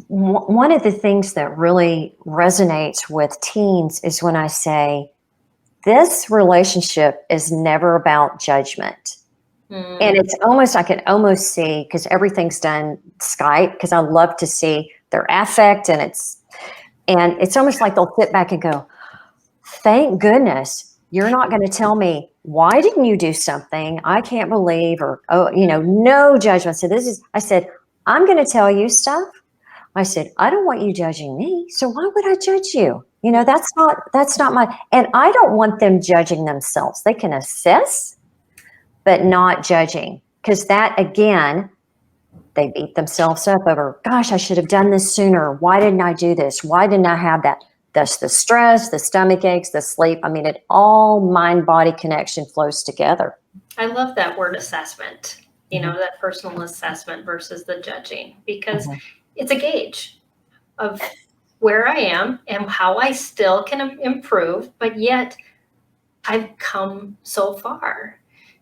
one of the things that really resonates with teens is when I say, this relationship is never about judgment. And it's almost, I can almost see, because everything's done Skype, because I love to see their affect, and it's almost like they'll sit back and go, thank goodness you're not going to tell me, why didn't you do something? I can't believe, or, oh, no judgment. So I said, I'm going to tell you stuff. I said, I don't want you judging me. So why would I judge you? That's not my, and I don't want them judging themselves. They can assess, but not judging. Because that, again, they beat themselves up over, gosh, I should have done this sooner. Why didn't I do this? Why didn't I have that? That's the stress, the stomach aches, the sleep. I mean, it all mind-body connection flows together. I love that word assessment, that personal assessment versus the judging, because it's a gauge of where I am and how I still can improve, but yet I've come so far.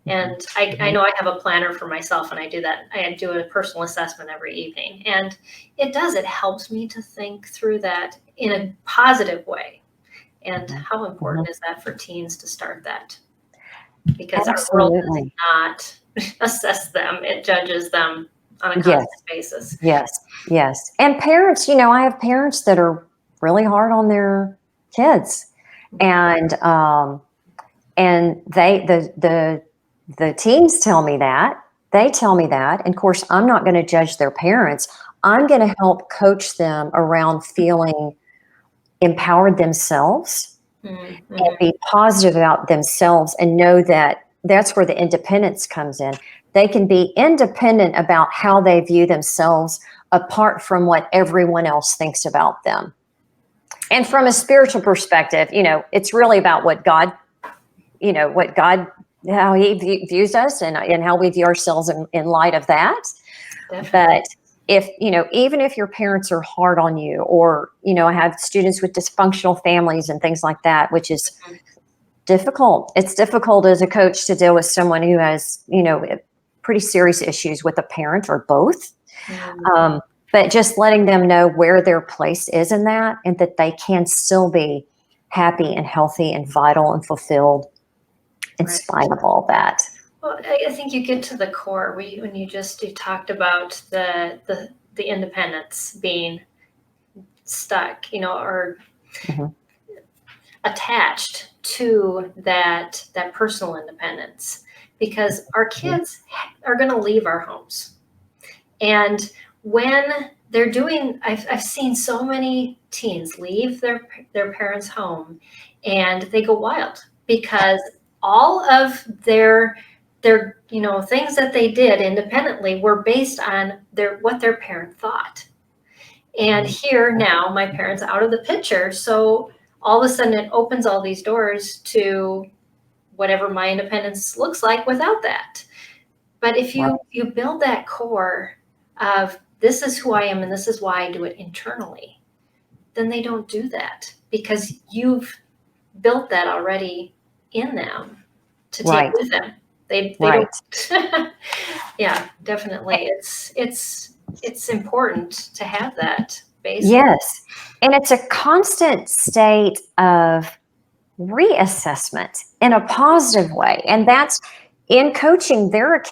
And I know I have a planner for myself, and I do that. I do a personal assessment every evening, and it helps me to think through that in a positive way. And how important is that for teens to start that? Because Absolutely. Our world does not assess them. It judges them on a constant basis. Yes. And parents, I have parents that are really hard on their kids, and the teens tell me that. They tell me that. And of course, I'm not going to judge their parents. I'm going to help coach them around feeling empowered themselves and be positive about themselves, and know that that's where the independence comes in. They can be independent about how they view themselves apart from what everyone else thinks about them. And from a spiritual perspective, it's really about what God, how he views us, and how we view ourselves in light of that. Definitely. But if, even if your parents are hard on you, or, I have students with dysfunctional families and things like that, which is difficult. It's difficult as a coach to deal with someone who has, pretty serious issues with a parent or both. But just letting them know where their place is in that, and that they can still be happy and healthy and vital and fulfilled in spite of all that. Well, I think you get to the core when you talked about the independence being stuck, or attached to that personal independence, because our kids are going to leave our homes. And when they're I've seen so many teens leave their parents' home, and they go wild, because all of their things that they did independently were based on what their parent thought. And here now, my parent's out of the picture, so all of a sudden it opens all these doors to whatever my independence looks like without that. But if you build that core of, this is who I am and this is why I do it internally, then they don't do that, because you've built that already in them to take with them. They don't. Yeah, definitely. It's important to have that base. Yes. And it's a constant state of reassessment in a positive way. And that's in coaching. There are